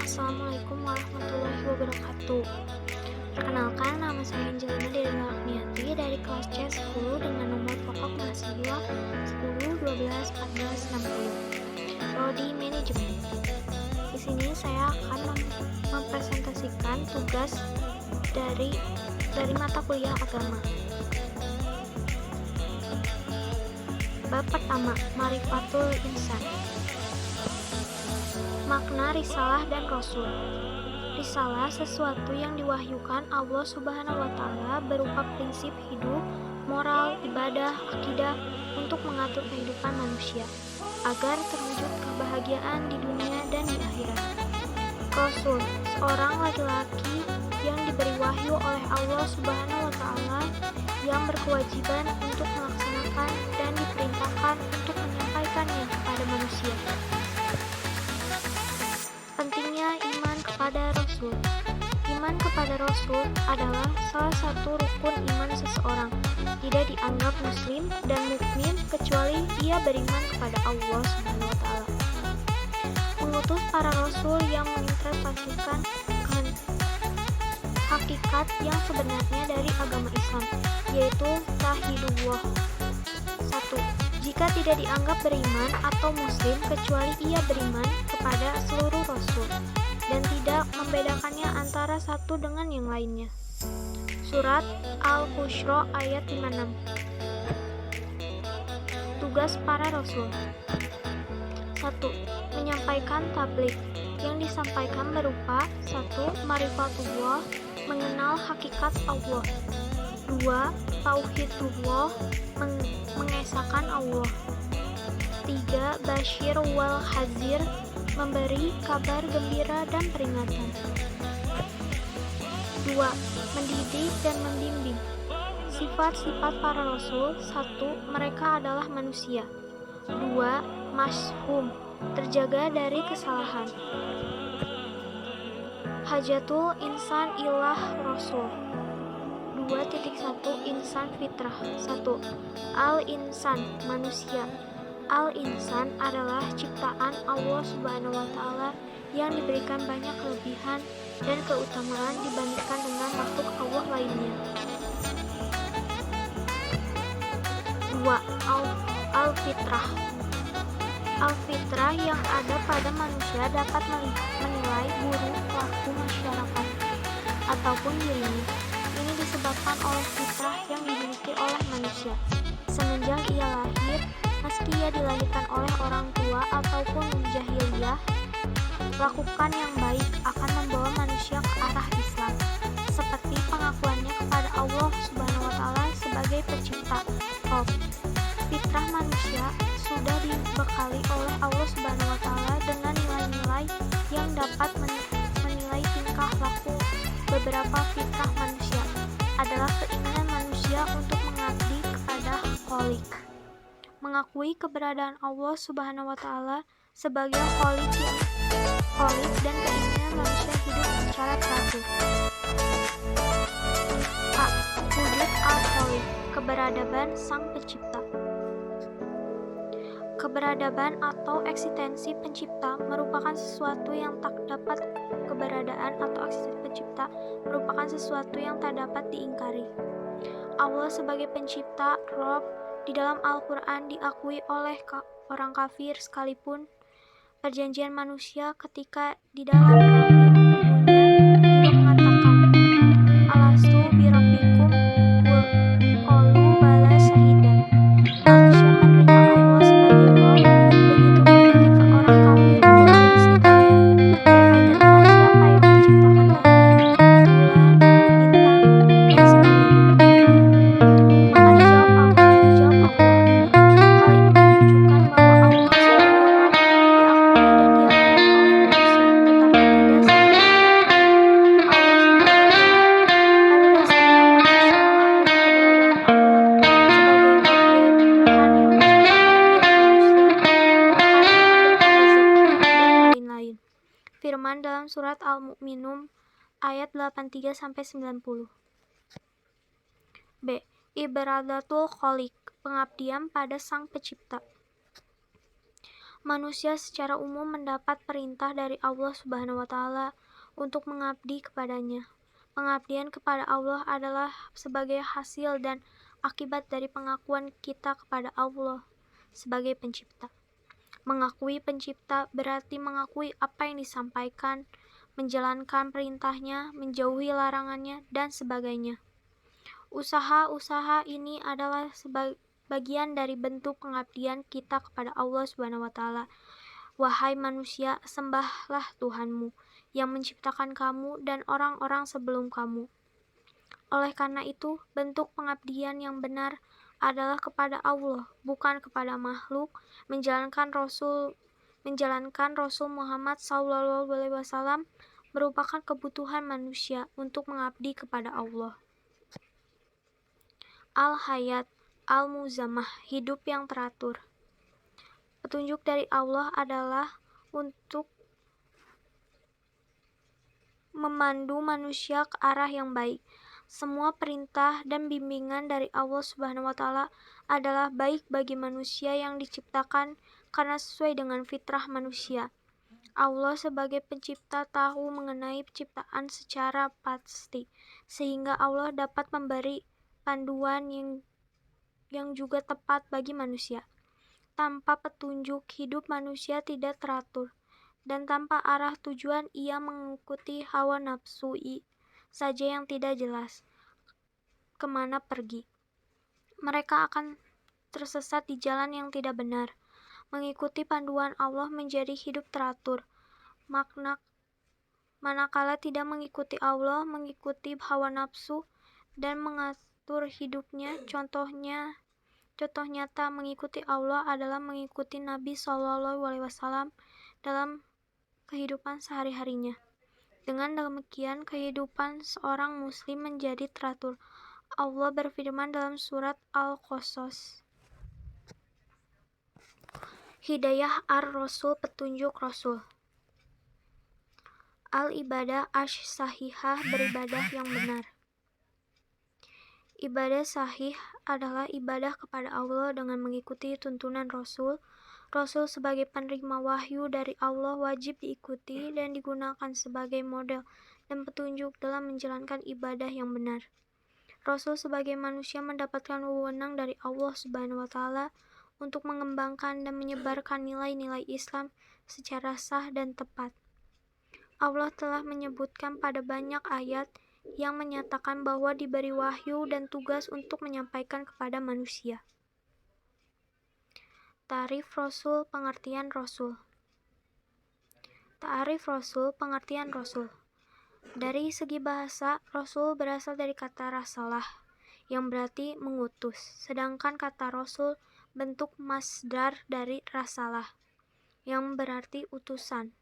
Assalamualaikum warahmatullahi wabarakatuh. Perkenalkan, nama saya Angelina Dewi Lakniati dari kelas C10 dengan nomor pokok mahasiswa 10, 12, 14, 60. Prodi Manajemen. Di sini saya akan mempresentasikan tugas dari mata kuliah agama. Bab pertama, Ma'rifatul Insan. Makna risalah dan rasul. Risalah sesuatu yang diwahyukan Allah Subhanahu wa taala berupa prinsip hidup, moral, ibadah, akidah untuk mengatur kehidupan manusia agar terwujud kebahagiaan di dunia dan di akhirat. Rasul, seorang laki-laki yang diberi wahyu oleh Allah Subhanahu wa taala yang berkewajiban untuk melaksanakan dan diperintahkan untuk menyampaikannya kepada manusia. Pentingnya iman kepada Rasul. Iman kepada Rasul adalah salah satu rukun iman seseorang. Tidak dianggap muslim dan mukmin kecuali ia beriman kepada Allah Subhanahu wa taala. Mengutus para rasul yang menginterpretasikan hakikat yang sebenarnya dari agama Islam, yaitu tauhidullah. 1. Jika tidak dianggap beriman atau muslim kecuali ia beriman kepada seluruh rasul dan tidak membedakannya antara satu dengan yang lainnya. Surat Al-Husyra ayat 56. Tugas para rasul. 1. Menyampaikan tabligh. Yang disampaikan berupa 1. Ma'rifatullah, mengenal hakikat Allah. 2. Tauhidullah, mengesahkan Allah. 3. Basyir wal hazir, memberi kabar gembira dan peringatan. 2. Mendidik dan membimbing. Sifat-sifat para rasul. 1. Mereka adalah manusia. 2. Mashum, terjaga dari kesalahan. Hajatul insan ilah rasul. 2.1 Insan fitrah. 1. Al-insan, manusia. Al-insan adalah ciptaan Allah Subhanahu wa taala yang diberikan banyak kelebihan dan keutamaan dibandingkan dengan makhluk Allah lainnya. 2. Al-fitrah. Al-fitrah yang ada pada manusia dapat menilai buruk pelaku masyarakat ataupun dirinya. Ini disebabkan oleh fitrah yang dimiliki oleh manusia. Semenjak ia lahir, meski ia dilahirkan oleh orang tua ataupun jahiliyah, lakukan yang baik akan membawa manusia ke arah Islam, seperti pengakuannya kepada Allah Subhanahu wa taala sebagai pencipta Rabb. Fitrah manusia sudah dibekali oleh Allah Subhanahu wa taala dengan nilai-nilai yang dapat menilai tingkah laku. Beberapa fitrah manusia adalah keinginan manusia untuk mengabdi kepada Khalik, mengakui keberadaan Allah Subhanahu wa taala sebagai Khalik dan keinginan manusia hidup secara teratur. A. Wujud Al-Khalik, keberadaban Sang Pencipta. Keberadaban atau eksistensi pencipta merupakan sesuatu yang tak dapat keberadaan atau eksistensi pencipta merupakan sesuatu yang tak dapat diingkari. Allah sebagai pencipta Rabb di dalam Al-Quran diakui oleh orang kafir sekalipun. Perjanjian manusia ketika di dalam rahim ibunya juga mengatakan, Alastu birabbikum qalu bala syahidan. Manusia menerima Allah sebagai Rabb. Begitu pun ketika orang kafir memulai segalanya. Mereka tidak tahu siapa yang menciptakan langit, bulan, bintang, dan sebagainya. Maka dijawab Allah. Hal ini menunjukkan bahwa Allah sebagai Rabb diakui dan diakui oleh manusia, tetapi tidak semua. Allah sebagai Tuhan. Pada dasarnya manusia mengakui keberadaan Allah sebagai Rabb, yaitu Tuhan yang menciptakan tiap manusia, Tuhan yang memberikan rezeki, dan lain-lain. Firman dalam surat Al-Mu'minun ayat 83-90. B. Ibradatul Khaliq, pengabdian pada Sang Pencipta. Manusia secara umum mendapat perintah dari Allah Subhanahu wa Ta'ala untuk mengabdi kepadanya. Pengabdian kepada Allah adalah sebagai hasil dan akibat dari pengakuan kita kepada Allah sebagai pencipta. Mengakui pencipta berarti mengakui apa yang disampaikan, menjalankan perintahnya, menjauhi larangannya, dan sebagainya. Usaha-usaha ini adalah bagian dari bentuk pengabdian kita kepada Allah Subhanahu wa Ta'ala. Wahai manusia, sembahlah Tuhanmu yang menciptakan kamu dan orang-orang sebelum kamu. Oleh karena itu, bentuk pengabdian yang benar adalah kepada Allah, bukan kepada makhluk. Menjalankan Rasul Muhammad SAW merupakan kebutuhan manusia untuk mengabdi kepada Allah. Al-Hayat, Al-Muzammah, hidup yang teratur. Petunjuk dari Allah adalah untuk memandu manusia ke arah yang baik. Semua perintah dan bimbingan dari Allah Subhanahu wa Ta'ala adalah baik bagi manusia yang diciptakan karena sesuai dengan fitrah manusia. Allah sebagai pencipta tahu mengenai penciptaan secara pasti, sehingga Allah dapat memberi panduan yang juga tepat bagi manusia. Tanpa petunjuk, hidup manusia tidak teratur, dan tanpa arah tujuan ia mengikuti hawa nafsu saja yang tidak jelas kemana pergi. Mereka akan tersesat di jalan yang tidak benar. Mengikuti panduan Allah menjadi hidup teratur. Manakala tidak mengikuti Allah, mengikuti hawa nafsu, dan mengatur hidupnya, contoh nyata mengikuti Allah adalah mengikuti Nabi SAW dalam kehidupan sehari-harinya. Dengan demikian, kehidupan seorang muslim menjadi teratur. Allah berfirman dalam surat Al-Qasas. Hidayah ar-Rasul, petunjuk Rasul. Al-ibadah ash-sahihah, beribadah yang benar. Ibadah sahih adalah ibadah kepada Allah dengan mengikuti tuntunan Rasul. Rasul sebagai penerima wahyu dari Allah wajib diikuti dan digunakan sebagai model dan petunjuk dalam menjalankan ibadah yang benar. Rasul sebagai manusia mendapatkan wewenang dari Allah Subhanahu wa Ta'ala untuk mengembangkan dan menyebarkan nilai-nilai Islam secara sah dan tepat. Allah telah menyebutkan pada banyak ayat yang menyatakan bahwa diberi wahyu dan tugas untuk menyampaikan kepada manusia. Ta'rif Rasul, pengertian Rasul. Ta'rif Rasul, pengertian Rasul. Dari segi bahasa, Rasul berasal dari kata rasalah, yang berarti mengutus, sedangkan kata Rasul bentuk masdar dari rasalah, yang berarti utusan,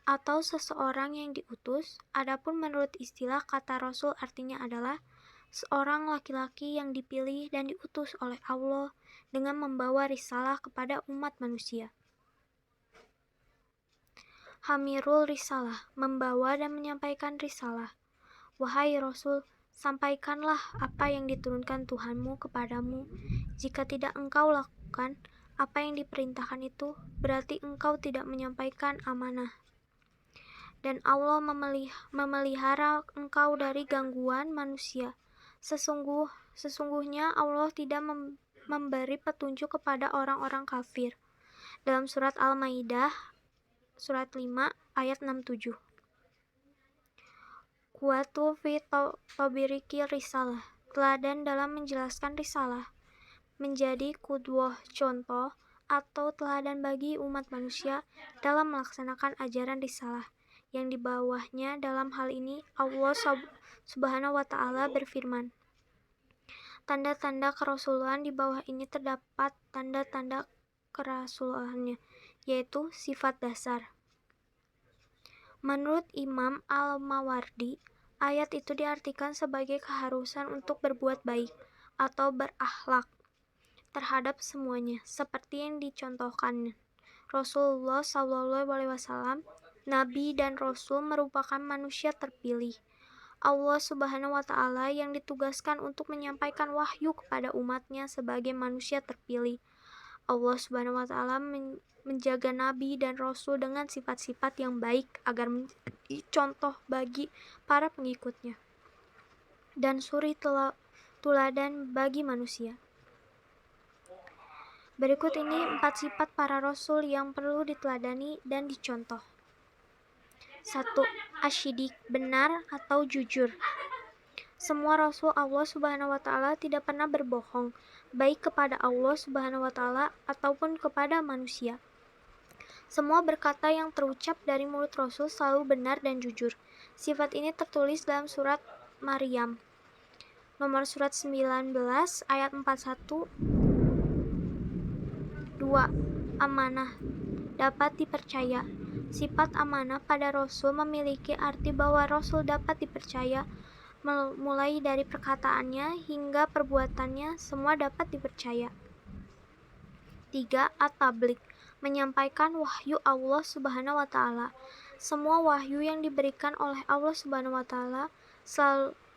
atau seseorang yang diutus. Adapun menurut istilah, kata Rasul artinya adalah seorang laki-laki yang dipilih dan diutus oleh Allah dengan membawa risalah kepada umat manusia. Hamirul risalah, membawa dan menyampaikan risalah. Wahai Rasul, sampaikanlah apa yang diturunkan Tuhanmu kepadamu. Jika tidak engkau lakukan apa yang diperintahkan itu, berarti engkau tidak menyampaikan amanah. Dan Allah memelihara engkau dari gangguan manusia. Sesungguhnya Allah tidak memberi petunjuk kepada orang-orang kafir. Dalam surat Al-Maidah, surat 5, ayat 67. Kuatu fi tabiriki risalah, teladan dalam menjelaskan risalah. Menjadi qudwah, contoh atau teladan bagi umat manusia dalam melaksanakan ajaran risalah yang di bawahnya. Dalam hal ini Allah Subhanahu wa Ta'ala berfirman, tanda-tanda kerasulan di bawah ini terdapat tanda-tanda kerasulannya, yaitu sifat dasar. Menurut Imam Al-Mawardi, ayat itu diartikan sebagai keharusan untuk berbuat baik atau berakhlak terhadap semuanya, seperti yang dicontohkan Rasulullah SAW. Nabi dan Rasul merupakan manusia terpilih Allah Subhanahu wa Ta'ala yang ditugaskan untuk menyampaikan wahyu kepada umatnya sebagai manusia terpilih. Allah Subhanahu wa taala menjaga nabi dan rasul dengan sifat-sifat yang baik agar menjadi contoh bagi para pengikutnya dan suri teladan bagi manusia. Berikut ini 4 sifat para rasul yang perlu diteladani dan dicontoh. 1. Asyidik, benar atau jujur. Semua rasul Allah Subhanahu wa taala tidak pernah berbohong, baik kepada Allah Subhanahu wa taala ataupun kepada manusia. Semua berkata yang terucap dari mulut rasul selalu benar dan jujur. Sifat ini tertulis dalam surat Maryam, nomor surat 19 ayat 41. 2. Amanah, dapat dipercaya. Sifat amanah pada rasul memiliki arti bahwa rasul dapat dipercaya, mulai dari perkataannya hingga perbuatannya semua dapat dipercaya. 3. At-tabligh, menyampaikan wahyu Allah Subhanahu wa taala. Semua wahyu yang diberikan oleh Allah Subhanahu wa taala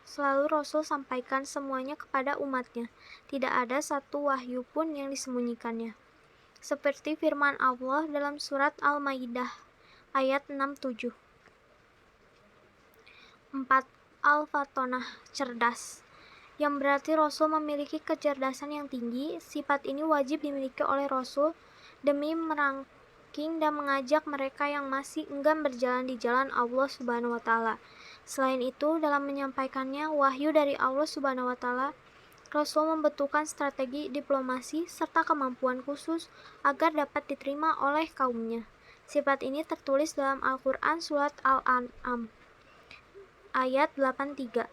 selalu rasul sampaikan semuanya kepada umatnya. Tidak ada satu wahyu pun yang disembunyikannya. Seperti firman Allah dalam surat Al-Maidah ayat 67. 4. Al-Fatonah, cerdas, yang berarti rasul memiliki kecerdasan yang tinggi. Sifat ini wajib dimiliki oleh rasul demi merangking dan mengajak mereka yang masih enggan berjalan di jalan Allah Subhanahu wa taala. Selain itu, dalam menyampaikannya wahyu dari Allah Subhanahu wa taala, rasul membutuhkan strategi diplomasi serta kemampuan khusus agar dapat diterima oleh kaumnya. Sifat ini tertulis dalam Al-Quran surat Al-An'am ayat 83.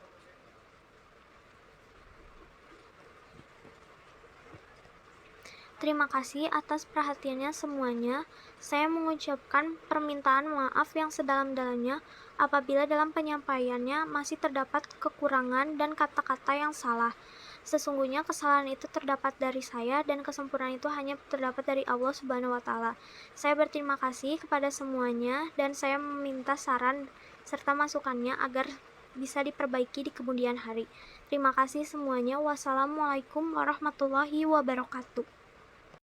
Terima kasih atas perhatiannya semuanya. Saya mengucapkan permintaan maaf yang sedalam-dalamnya apabila dalam penyampaiannya masih terdapat kekurangan dan kata-kata yang salah. Sesungguhnya kesalahan itu terdapat dari saya dan kesempurnaan itu hanya terdapat dari Allah Subhanahu wa taala. Saya berterima kasih kepada semuanya dan saya meminta saran serta masukannya agar bisa diperbaiki di kemudian hari. Terima kasih semuanya. Wassalamualaikum warahmatullahi wabarakatuh.